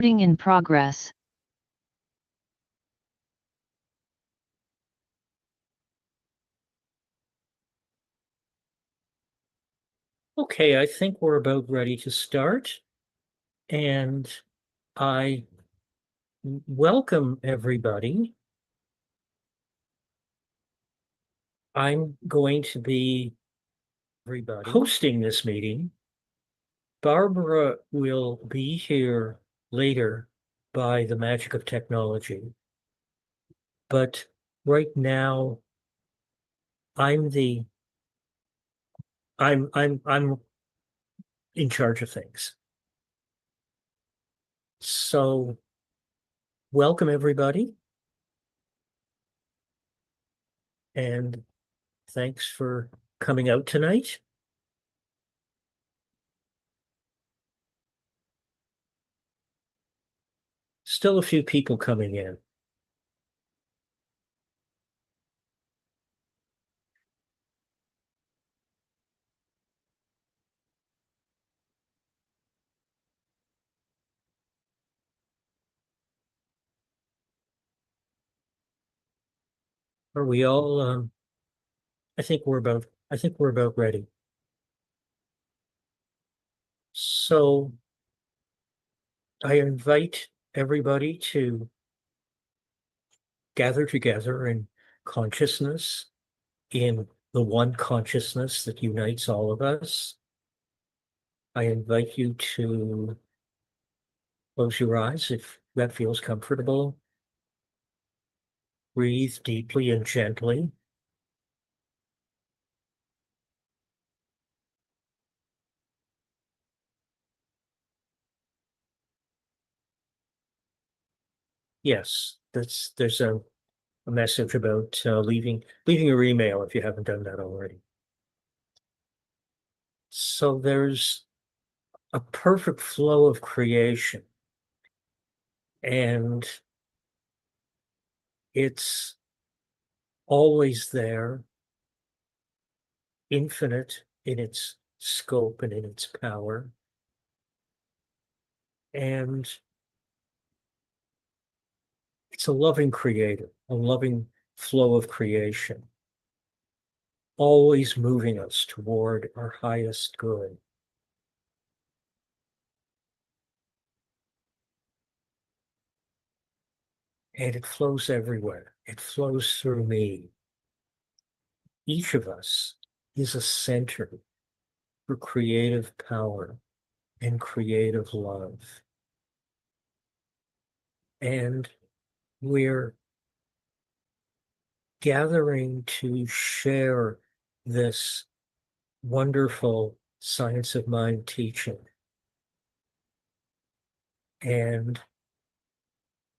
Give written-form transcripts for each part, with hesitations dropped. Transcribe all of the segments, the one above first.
Recording in progress. Okay, I think we're about ready to start. And I welcome everybody. I'm going to be hosting this meeting. Barbara will be here later by the magic of technology. But right now, I'm in charge of things. So welcome everybody. And thanks for coming out tonight. Still a few people coming in. Are we all, I think we're about ready. So I invite everybody to gather together in consciousness, in the one consciousness that unites all of us. I invite you to close your eyes if that feels comfortable. Breathe deeply and gently. Yes, there's a message about leaving your email if you haven't done that already. So there's a perfect flow of creation, and it's always there, infinite in its scope and in its power. And it's a loving creator, a loving flow of creation, always moving us toward our highest good. And it flows everywhere. It flows through me. Each of us is a center for creative power and creative love. And we're gathering to share this wonderful science of mind teaching and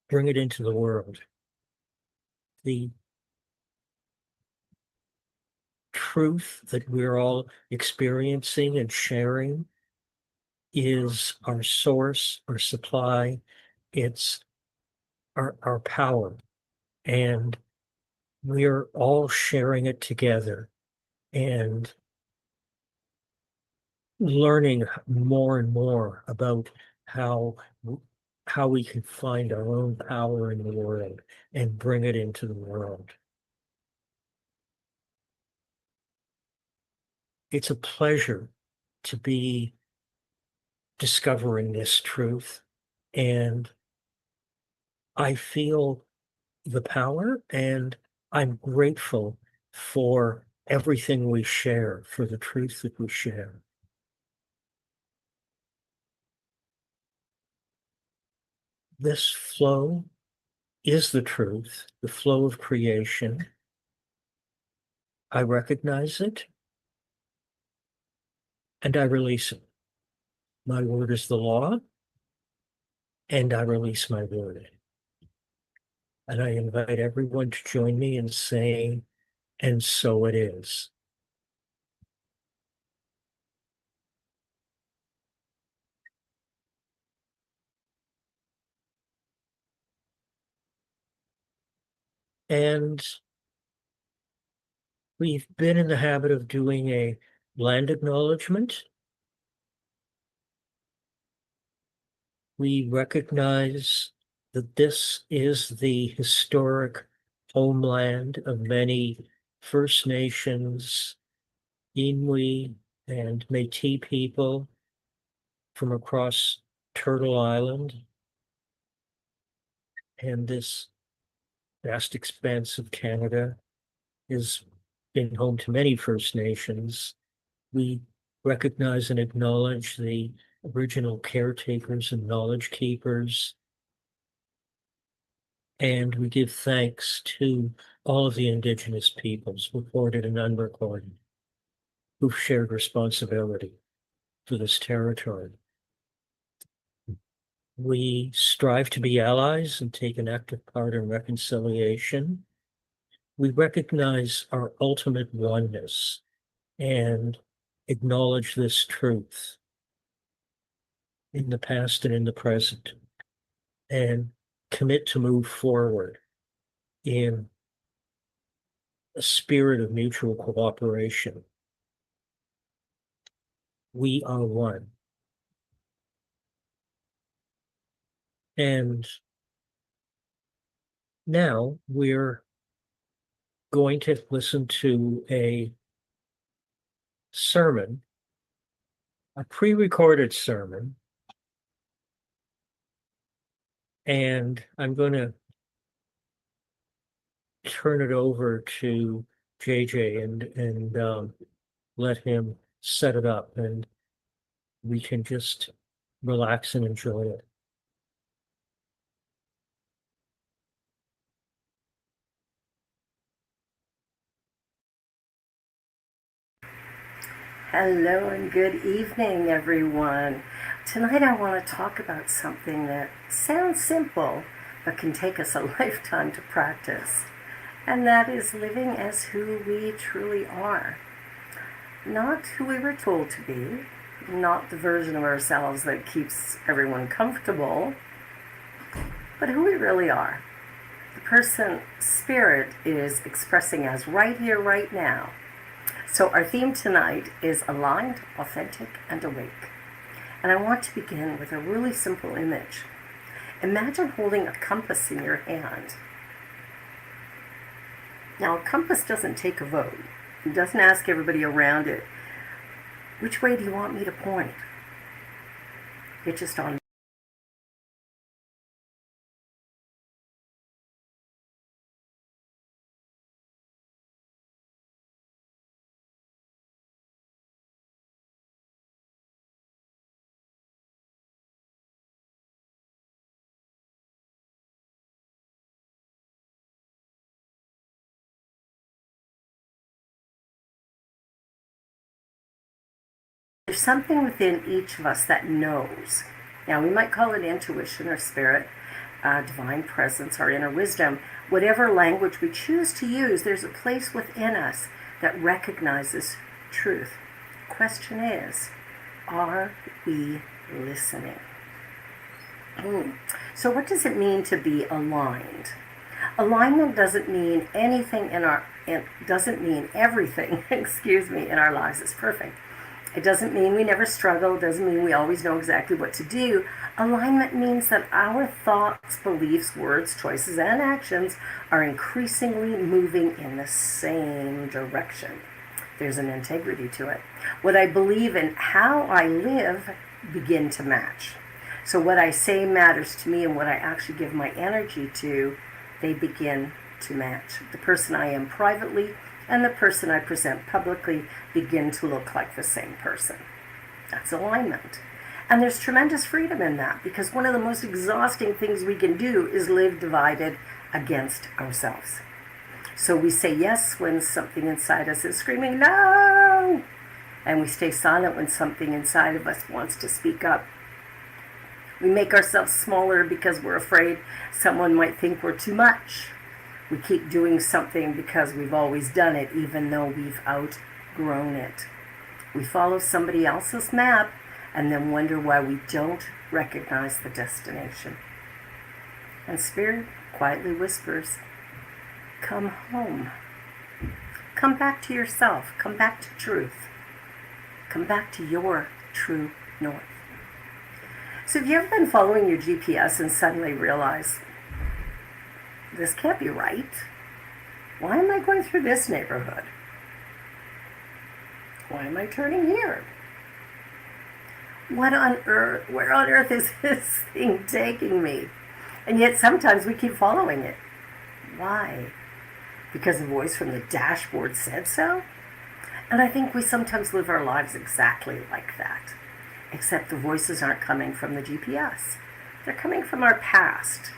bring it into the world. The truth that we're all experiencing and sharing is our source, our supply, it's our power. And we're all sharing it together and learning more and more about how we can find our own power in the world and bring it into the world. It's a pleasure to be discovering this truth, and I feel the power, and I'm grateful for everything we share, for the truth that we share. This flow is the truth, the flow of creation. I recognize it and I release it. My word is the law, and I release my word. And I invite everyone to join me in saying, and so it is. And we've been in the habit of doing a land acknowledgement. We recognize that this is the historic homeland of many First Nations, Inuit, and Métis people from across Turtle Island, and this vast expanse of Canada has been home to many First Nations. We recognize and acknowledge the original caretakers and knowledge keepers, and we give thanks to all of the Indigenous peoples, recorded and unrecorded, who've shared responsibility for this territory. We strive to be allies and take an active part in reconciliation. We recognize our ultimate oneness and acknowledge this truth in the past and in the present, and commit to move forward in a spirit of mutual cooperation. We are one. And now we're going to listen to a sermon, a pre-recorded sermon, and I'm going to turn it over to JJ and let him set it up, and we can just relax and enjoy it. Hello and good evening, everyone. Tonight I want to talk about something that sounds simple, but can take us a lifetime to practice. And that is living as who we truly are. Not who we were told to be, not the version of ourselves that keeps everyone comfortable, but who we really are. The person Spirit is expressing as right here, right now. So our theme tonight is aligned, authentic, and awake. And I want to begin with a really simple image. Imagine holding a compass in your hand. Now, a compass doesn't take a vote. It doesn't ask everybody around it, which way do you want me to point? It's just on. There's something within each of us that knows. Now, we might call it intuition or spirit, divine presence, our inner wisdom. Whatever language we choose to use, there's a place within us that recognizes truth. The question is, are we listening? So what does it mean to be aligned? Alignment doesn't mean anything doesn't mean everything, in our lives is perfect. It doesn't mean we never struggle. It doesn't mean we always know exactly what to do. Alignment means that our thoughts, beliefs, words, choices, and actions are increasingly moving in the same direction. There's an integrity to it. What I believe and how I live begin to match. So what I say matters to me, and what I actually give my energy to, they begin to match. The person I am privately and the person I present publicly begin to look like the same person. That's alignment. And there's tremendous freedom in that, because one of the most exhausting things we can do is live divided against ourselves. So we say yes when something inside us is screaming, no! And we stay silent when something inside of us wants to speak up. We make ourselves smaller because we're afraid someone might think we're too much. We keep doing something because we've always done it, even though we've outgrown it. We follow somebody else's map and then wonder why we don't recognize the destination. And Spirit quietly whispers, come home. Come back to yourself. Come back to truth. Come back to your true north. So have you ever been following your GPS and suddenly realize, this can't be right? Why am I going through this neighborhood? Why am I turning here? What on earth, where on earth is this thing taking me? And yet sometimes we keep following it. Why? Because a voice from the dashboard said so? And I think we sometimes live our lives exactly like that. Except the voices aren't coming from the GPS. They're coming from our past.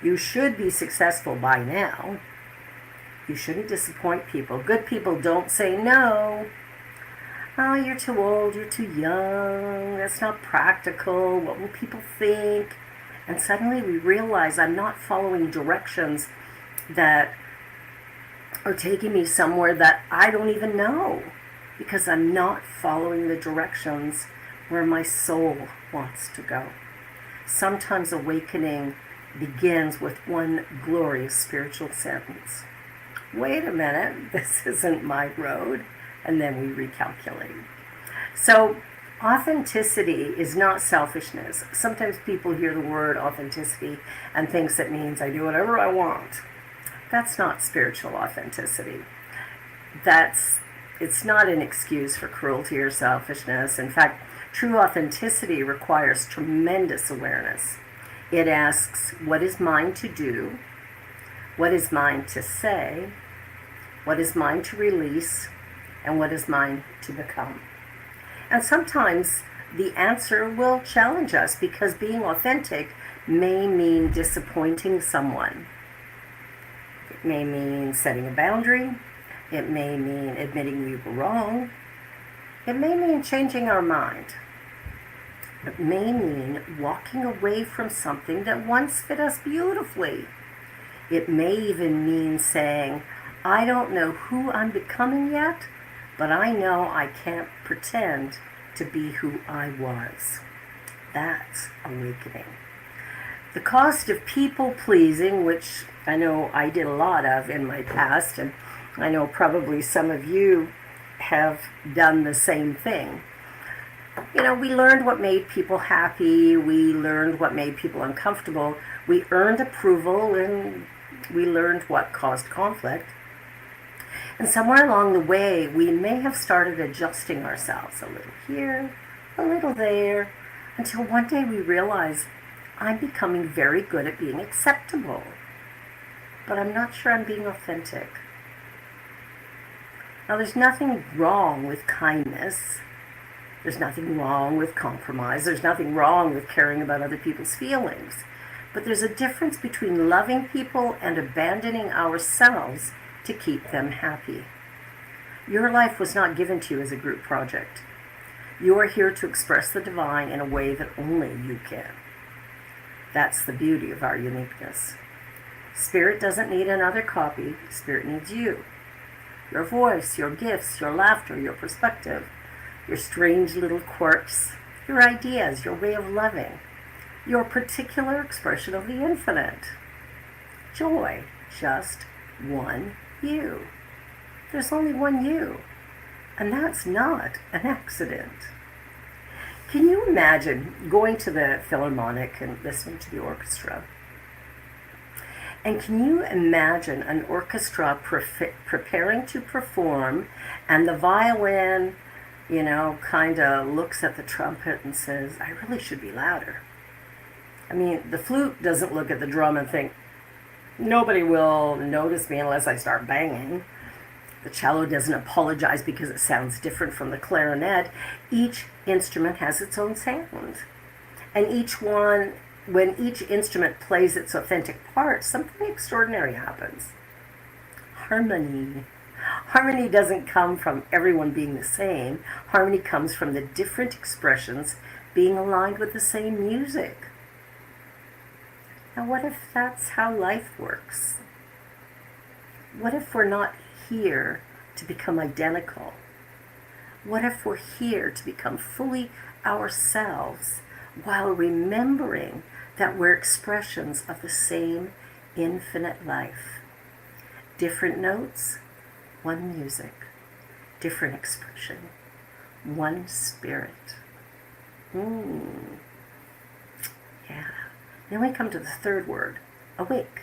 You should be successful by now. You shouldn't disappoint people. Good people don't say no. Oh, you're too old, you're too young, that's not practical, what will people think? And suddenly we realize I'm not following directions that are taking me somewhere that I don't even know, because I'm not following the directions where my soul wants to go. Sometimes awakening begins with one glorious spiritual sentence. Wait a minute, this isn't my road. And then we recalculate. So authenticity is not selfishness. Sometimes people hear the word authenticity and thinks it means I do whatever I want. That's not spiritual authenticity. It's not an excuse for cruelty or selfishness. In fact, true authenticity requires tremendous awareness. It asks, what is mine to do? What is mine to say? What is mine to release? And what is mine to become? And sometimes the answer will challenge us, because being authentic may mean disappointing someone. It may mean setting a boundary. It may mean admitting we were wrong. It may mean changing our mind. It may mean walking away from something that once fit us beautifully. It may even mean saying, I don't know who I'm becoming yet, but I know I can't pretend to be who I was. That's awakening. The cost of people pleasing, which I know I did a lot of in my past, and I know probably some of you have done the same thing. You know, we learned what made people happy, we learned what made people uncomfortable, we earned approval, and we learned what caused conflict. And somewhere along the way, we may have started adjusting ourselves a little here, a little there, until one day we realize I'm becoming very good at being acceptable, but I'm not sure I'm being authentic. Now, there's nothing wrong with kindness. There's nothing wrong with compromise. There's nothing wrong with caring about other people's feelings. But there's a difference between loving people and abandoning ourselves to keep them happy. Your life was not given to you as a group project. You are here to express the divine in a way that only you can. That's the beauty of our uniqueness. Spirit doesn't need another copy. Spirit needs you. Your voice, your gifts, your laughter, your perspective, your strange little quirks, your ideas, your way of loving, your particular expression of the infinite. Joy, just one you. There's only one you, and that's not an accident. Can you imagine going to the Philharmonic and listening to the orchestra? And can you imagine an orchestra preparing to perform, and the violin, kind of looks at the trumpet and says, I really should be louder. I mean, the flute doesn't look at the drum and think, nobody will notice me unless I start banging. The cello doesn't apologize because it sounds different from the clarinet. Each instrument has its own sound. And when each instrument plays its authentic part, something extraordinary happens. Harmony. Harmony doesn't come from everyone being the same. Harmony comes from the different expressions being aligned with the same music. Now, what if that's how life works? What if we're not here to become identical? What if we're here to become fully ourselves while remembering that we're expressions of the same infinite life? Different notes, one music. Different expression, one spirit. Yeah. Then we come to the third word, awake.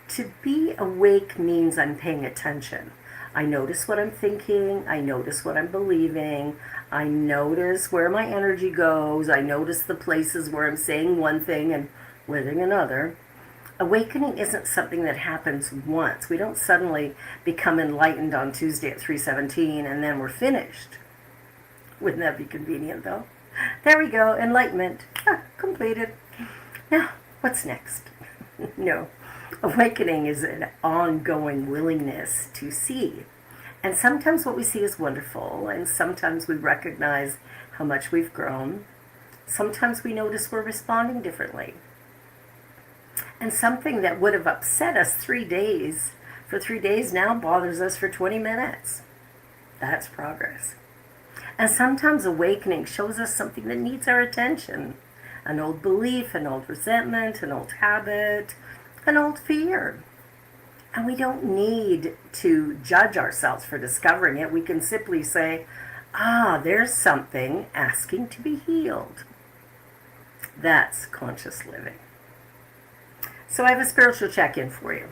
To be awake means I'm paying attention. I notice what I'm thinking. I notice what I'm believing. I notice where my energy goes. I notice the places where I'm saying one thing and living another. Awakening isn't something that happens once. We don't suddenly become enlightened on Tuesday at 3:17 and then we're finished. Wouldn't that be convenient, though? There we go, enlightenment. Completed. Now, what's next? No. Awakening is an ongoing willingness to see. And sometimes what we see is wonderful, and sometimes we recognize how much we've grown. Sometimes we notice we're responding differently. And something that would have upset us for 3 days now bothers us for 20 minutes. That's progress. And sometimes awakening shows us something that needs our attention. An old belief, an old resentment, an old habit, an old fear. And we don't need to judge ourselves for discovering it. We can simply say, there's something asking to be healed. That's conscious living. So I have a spiritual check-in for you.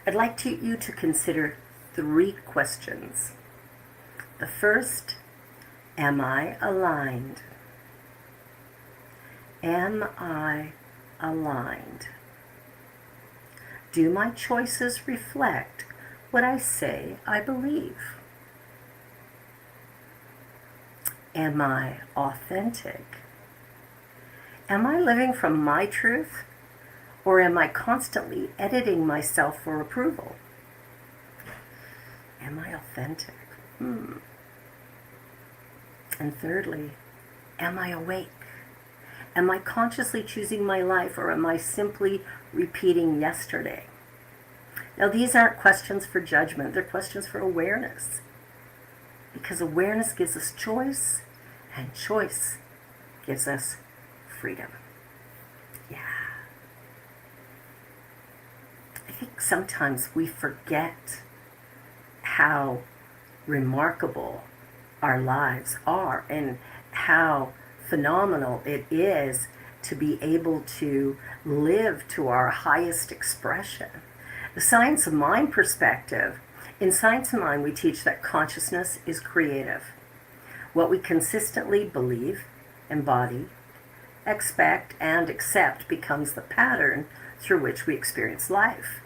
I'd like you to consider 3 questions. The first, am I aligned? Am I aligned? Do my choices reflect what I say I believe? Am I authentic? Am I living from my truth? Or am I constantly editing myself for approval? Am I authentic? And thirdly, am I awake? Am I consciously choosing my life, or am I simply repeating yesterday? Now, these aren't questions for judgment. They're questions for awareness. Because awareness gives us choice, and choice gives us freedom. Yeah. I think sometimes we forget how remarkable our lives are and how phenomenal it is to be able to live to our highest expression. The science of mind perspective, in Science of Mind we teach that consciousness is creative. What we consistently believe, embody, expect, and accept becomes the pattern through which we experience life.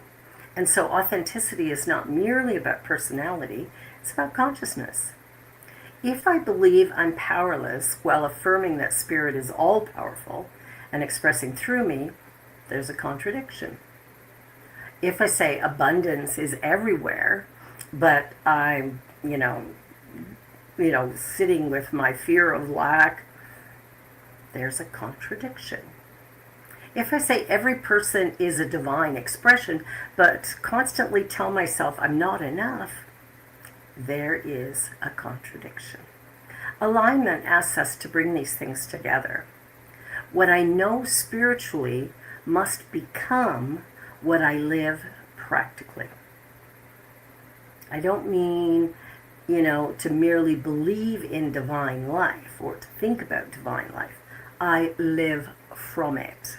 And so authenticity is not merely about personality, it's about consciousness. If I believe I'm powerless while affirming that Spirit is all-powerful and expressing through me, there's a contradiction. If I say abundance is everywhere, but I'm, sitting with my fear of lack, there's a contradiction. If I say every person is a divine expression, but constantly tell myself I'm not enough, there is a contradiction. Alignment asks us to bring these things together. What I know spiritually must become what I live practically. I don't mean, to merely believe in divine life or to think about divine life. I live from it.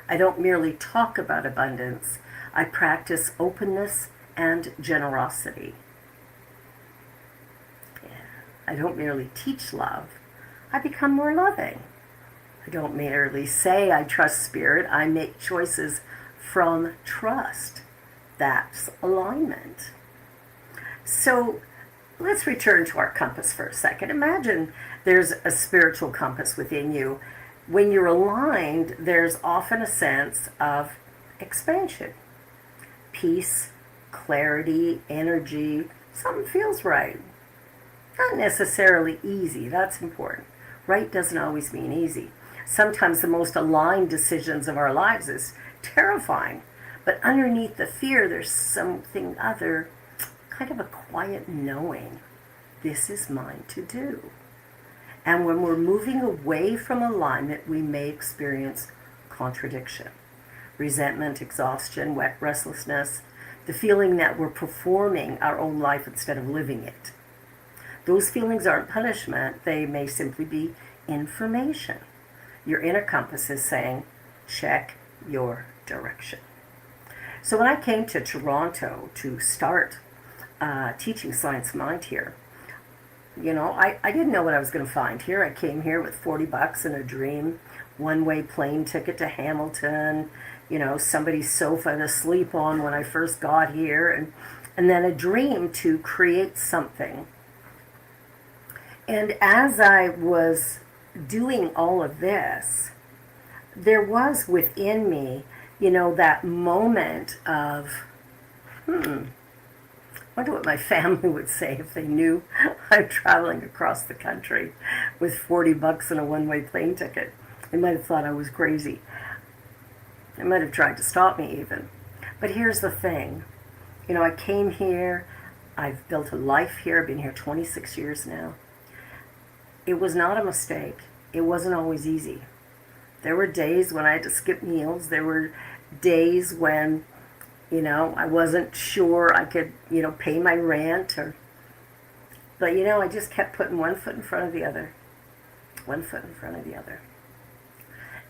I don't merely talk about abundance. I practice openness and generosity. I don't merely teach love. I become more loving. I don't merely say I trust Spirit. I make choices from trust. That's alignment. So let's return to our compass for a second. Imagine there's a spiritual compass within you. When you're aligned, there's often a sense of expansion, peace, clarity, energy. Something feels right. Not necessarily easy, that's important. Right doesn't always mean easy. Sometimes the most aligned decisions of our lives is terrifying, but underneath the fear there's something other, kind of a quiet knowing. This is mine to do. And when we're moving away from alignment, we may experience contradiction, resentment, exhaustion, restlessness, the feeling that we're performing our own life instead of living it. Those feelings aren't punishment, they may simply be information. Your inner compass is saying, check your direction. So when I came to Toronto to start teaching Science Mind here, I didn't know what I was going to find here. I came here with $40 and a dream, one-way plane ticket to Hamilton, somebody's sofa to sleep on when I first got here, and then a dream to create something. And as I was doing all of this, there was within me, that moment of, I wonder what my family would say if they knew I'm traveling across the country with $40 and a one-way plane ticket. They might have thought I was crazy. They might have tried to stop me even. But here's the thing. I came here. I've built a life here. I've been here 26 years now. It was not a mistake. It wasn't always easy. There were days when I had to skip meals. There were days when I wasn't sure I could, pay my rent but I just kept putting one foot in front of the other. One foot in front of the other.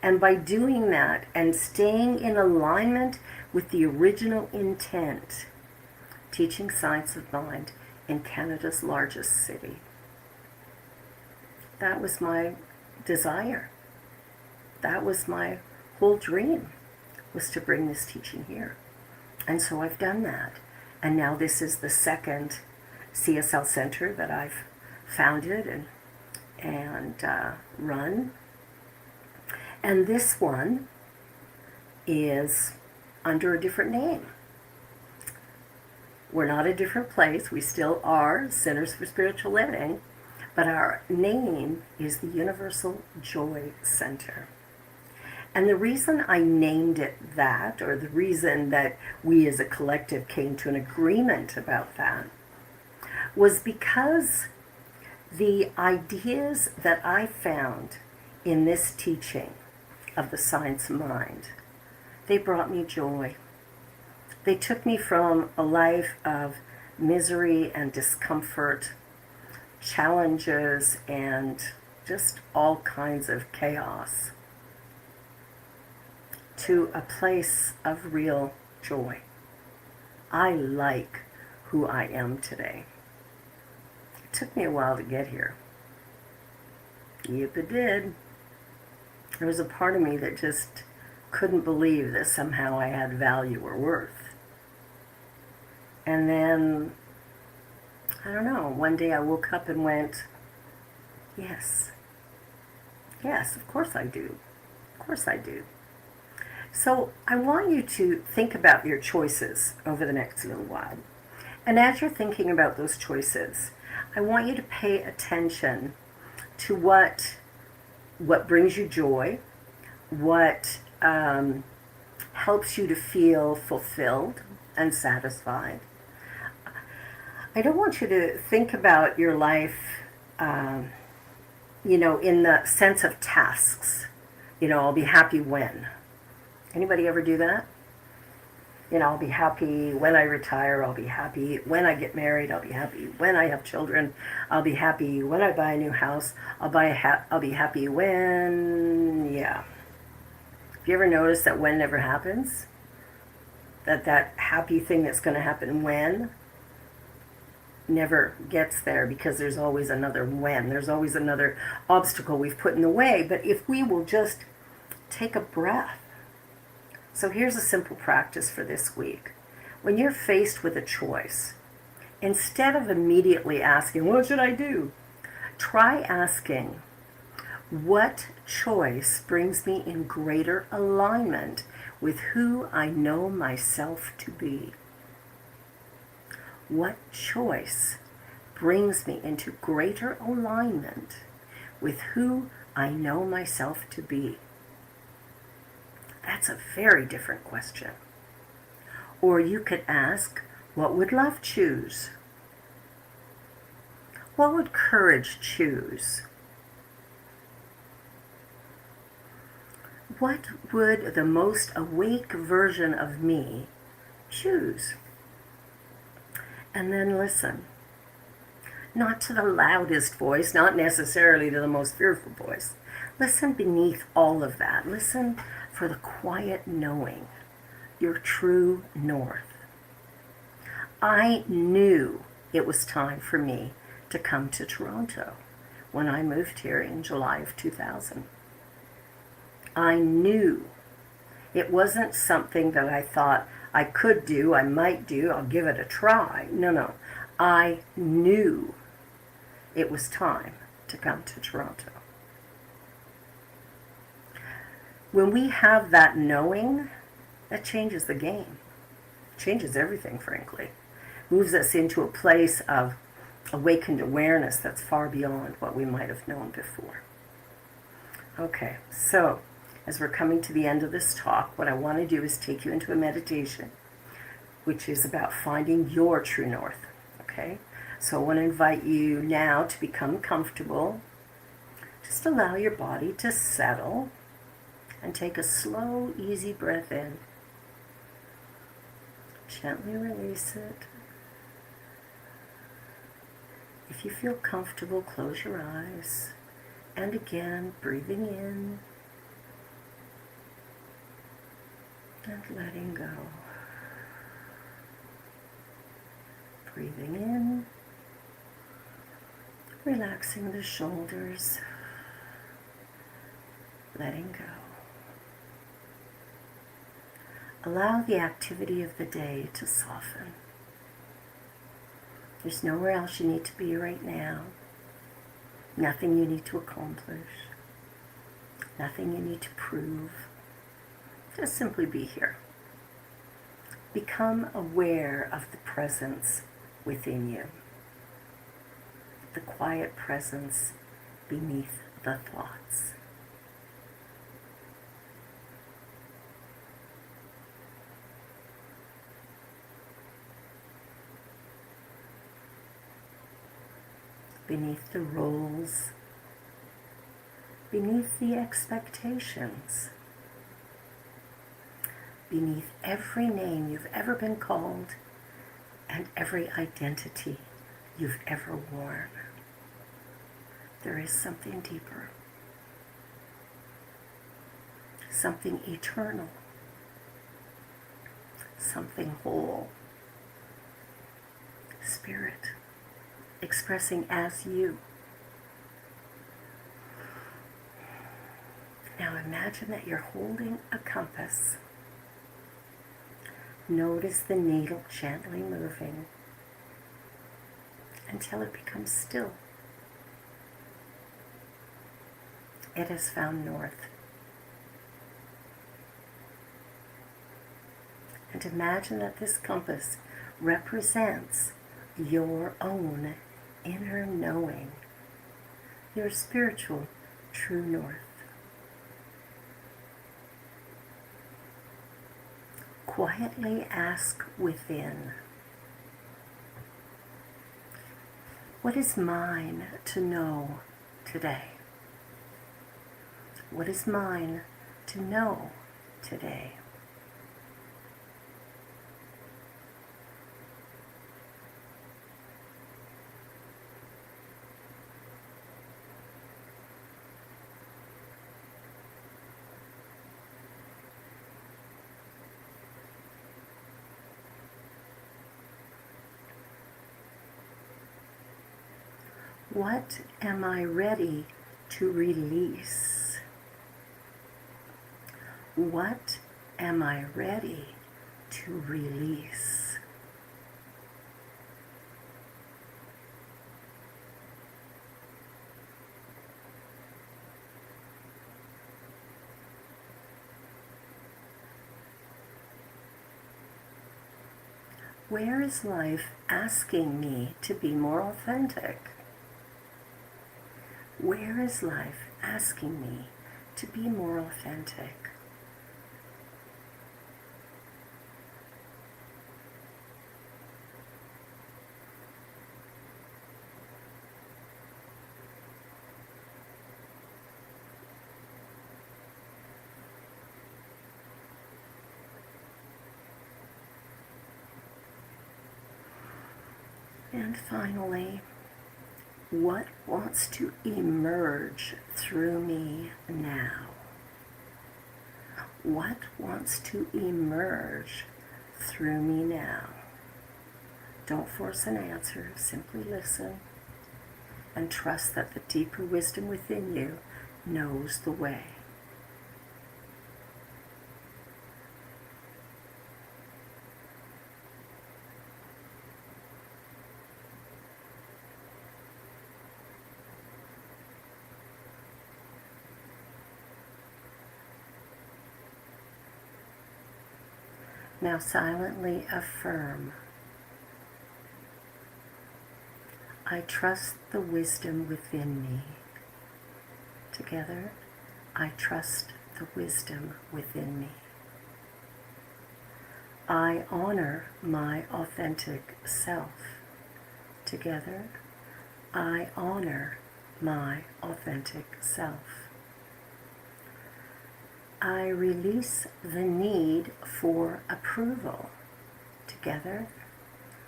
And by doing that and staying in alignment with the original intent, teaching Science of Mind in Canada's largest city. That was my desire. That was my whole dream, was to bring this teaching here. And so I've done that. And now this is the second CSL center that I've founded and run. And this one is under a different name. We're not a different place. We still are Centers for Spiritual Living, but our name is the Universal Joy Center. And the reason I named it that, or the reason that we as a collective came to an agreement about that, was because the ideas that I found in this teaching of the Science Mind, they brought me joy. They took me from a life of misery and discomfort, challenges, and just all kinds of chaos, to a place of real joy. I like who I am today. It took me a while to get here. Yep, it did. There was a part of me that just couldn't believe that somehow I had value or worth. And then, I don't know, one day I woke up and went, yes, of course I do. Of course I do. So I want you to think about your choices over the next little while. And as you're thinking about those choices, I want you to pay attention to what brings you joy, what helps you to feel fulfilled and satisfied. I don't want you to think about your life, in the sense of tasks. I'll be happy when. Anybody ever do that? I'll be happy when I retire. I'll be happy when I get married. I'll be happy when I have children. I'll be happy when I buy a new house. I'll be happy when, yeah. Have you ever noticed that when never happens? That happy thing that's going to happen when never gets there, because there's always another when. There's always another obstacle we've put in the way. But if we will just take a breath. So here's a simple practice for this week. When you're faced with a choice, instead of immediately asking, what should I do? Try asking, what choice brings me in greater alignment with who I know myself to be? What choice brings me into greater alignment with who I know myself to be? That's a very different question. Or you could ask, what would love choose? What would courage choose? What would the most awake version of me choose? And then listen. Not to the loudest voice, not necessarily to the most fearful voice. Listen beneath all of that. Listen for the quiet knowing, your true north. I knew it was time for me to come to Toronto when I moved here in July of 2000. I knew it wasn't something that I thought I could do, I might do, I'll give it a try. No. I knew it was time to come to Toronto. When we have that knowing, that changes the game. Changes everything, frankly. Moves us into a place of awakened awareness that's far beyond what we might have known before. Okay, so as we're coming to the end of this talk, what I want to do is take you into a meditation, which is about finding your true north. Okay, so I want to invite you now to become comfortable. Just allow your body to settle and take a slow, easy breath in. Gently release it. If you feel comfortable, close your eyes. And again, breathing in and letting go. Breathing in, relaxing the shoulders, letting go. Allow the activity of the day to soften. There's nowhere else you need to be right now. Nothing you need to accomplish. Nothing you need to prove. Just simply be here. Become aware of the presence within you. The quiet presence beneath the thoughts. Beneath the roles, beneath the expectations, beneath every name you've ever been called and every identity you've ever worn. There is something deeper, something eternal, something whole, spirit, expressing as you. Now imagine that you're holding a compass. Notice the needle gently moving until it becomes still. It has found north. And imagine that this compass represents your own inner knowing, your spiritual true north. Quietly ask within, what is mine to know today? What is mine to know today? What am I ready to release? What am I ready to release? Where is life asking me to be more authentic? Where is life asking me to be more authentic? And finally, What wants to emerge through me now? What wants to emerge through me now? Don't force an answer, simply listen and trust that the deeper wisdom within you knows the way. Now silently affirm, I trust the wisdom within me. Together, I trust the wisdom within me. I honor my authentic self. Together, I honor my authentic self. I release the need for approval. Together,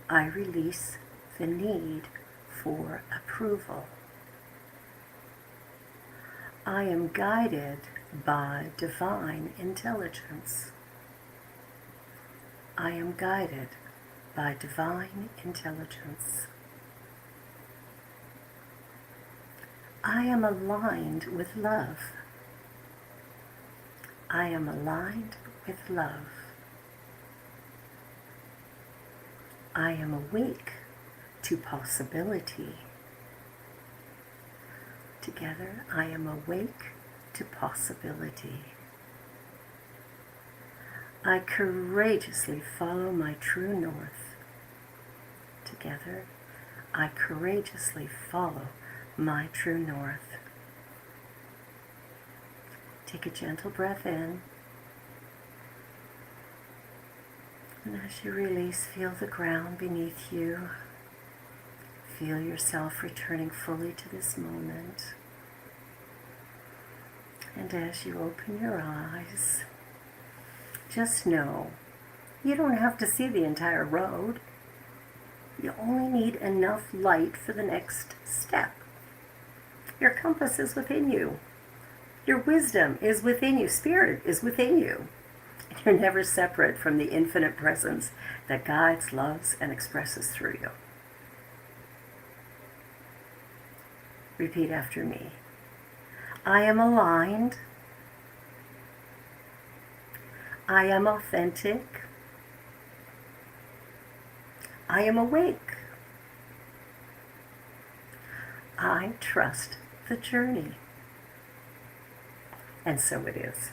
I release the need for approval. I am guided by divine intelligence. I am guided by divine intelligence. I am aligned with love. I am aligned with love. I am awake to possibility. Together, I am awake to possibility. I courageously follow my true north. Together, I courageously follow my true north. Take a gentle breath in. And as you release, feel the ground beneath you. Feel yourself returning fully to this moment. And as you open your eyes, just know you don't have to see the entire road. You only need enough light for the next step. Your compass is within you. Your wisdom is within you. Spirit is within you. You're never separate from the infinite presence that guides, loves, and expresses through you. Repeat after me. I am aligned. I am authentic. I am awake. I trust the journey. And so it is.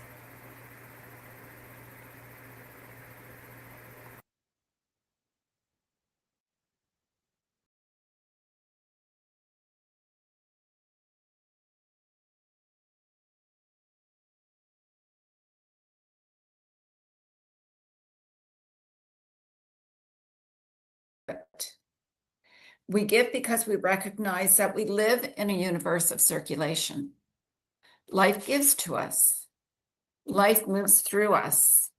We give because we recognize that we live in a universe of circulation. Life gives to us. Life moves through us.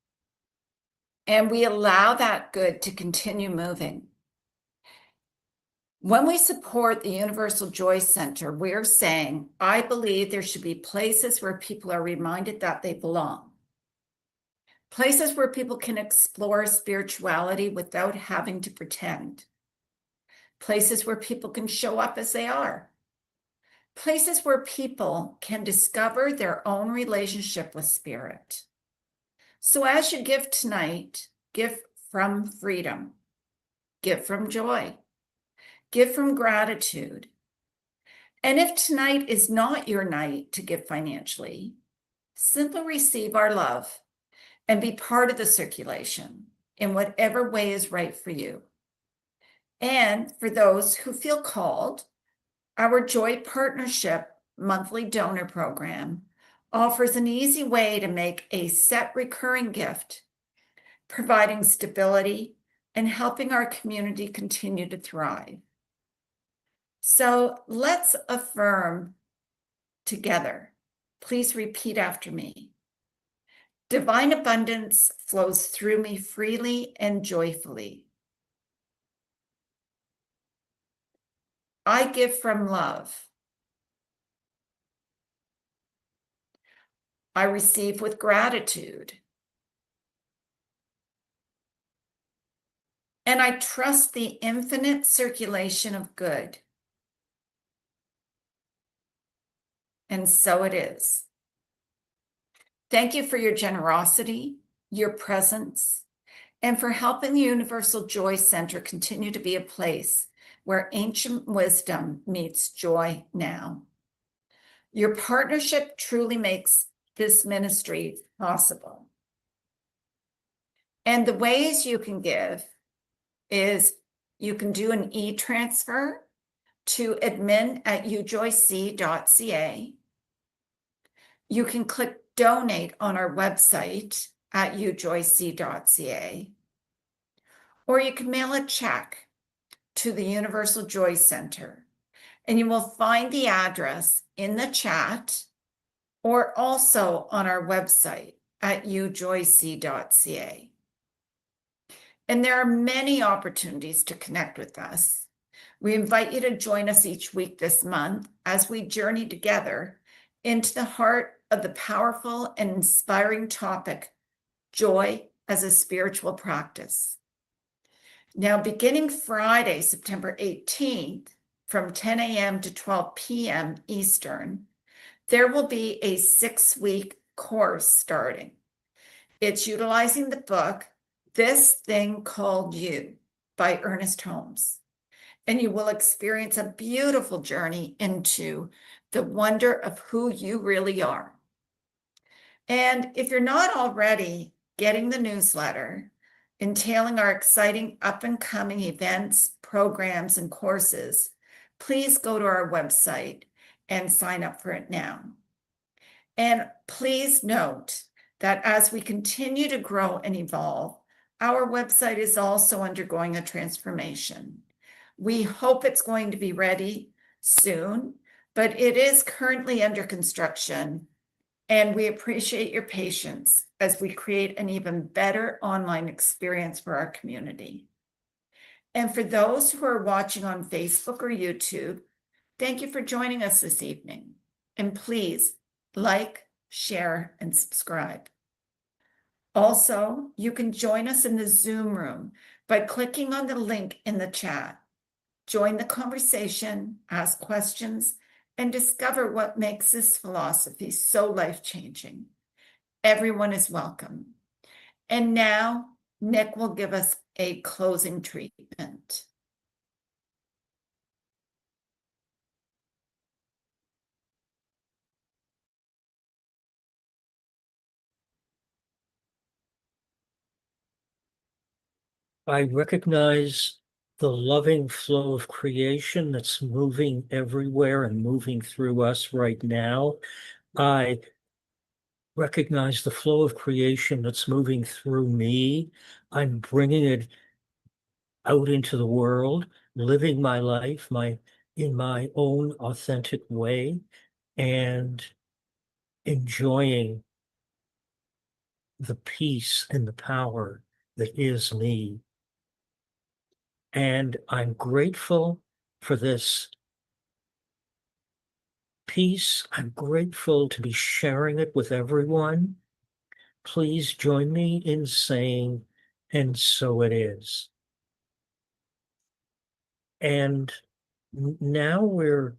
And we allow that good to continue moving. When we support the Universal Joy Center, we're saying, I believe there should be places where people are reminded that they belong. Places where people can explore spirituality without having to pretend. Places where people can show up as they are. Places where people can discover their own relationship with spirit. So as you give tonight, give from freedom, give from joy, give from gratitude. And if tonight is not your night to give financially, simply receive our love and be part of the circulation in whatever way is right for you. And for those who feel called, our Joy Partnership monthly donor program offers an easy way to make a set recurring gift, providing stability and helping our community continue to thrive. So let's affirm together. Please repeat after me. Divine abundance flows through me freely and joyfully. I give from love. I receive with gratitude. And I trust the infinite circulation of good. And so it is. Thank you for your generosity, your presence, and for helping the Universal Joy Center continue to be a place where ancient wisdom meets joy now. Your partnership truly makes this ministry possible. And the ways you can give is you can do an e-transfer to admin@ujoyc.ca. You can click donate on our website at ujoyc.ca. Or you can mail a check to the Universal Joy Center, and you will find the address in the chat or also on our website at ujoyc.ca. And there are many opportunities to connect with us. We invite you to join us each week this month as we journey together into the heart of the powerful and inspiring topic, joy as a spiritual practice. Now, beginning Friday, September 18th, from 10 a.m. to 12 p.m. Eastern, there will be a 6-week course starting. It's utilizing the book, This Thing Called You by Ernest Holmes. And you will experience a beautiful journey into the wonder of who you really are. And if you're not already getting the newsletter entailing our exciting up-and-coming events, programs, and courses, please go to our website and sign up for it now. And please note that as we continue to grow and evolve, our website is also undergoing a transformation. We hope it's going to be ready soon, but it is currently under construction, and we appreciate your patience as we create an even better online experience for our community. And for those who are watching on Facebook or YouTube, thank you for joining us this evening. And please like, share, and subscribe. Also, you can join us in the Zoom room by clicking on the link in the chat. Join the conversation, ask questions, and discover what makes this philosophy so life-changing. Everyone is welcome. And now, Nick will give us a closing treatment. I recognize the loving flow of creation that's moving everywhere and moving through us right now. I recognize the flow of creation that's moving through me. I'm bringing it out into the world, living my life in my own authentic way, and enjoying the peace and the power that is me. And I'm grateful for this peace. I'm grateful to be sharing it with everyone. Please join me in saying, and so it is. And now we're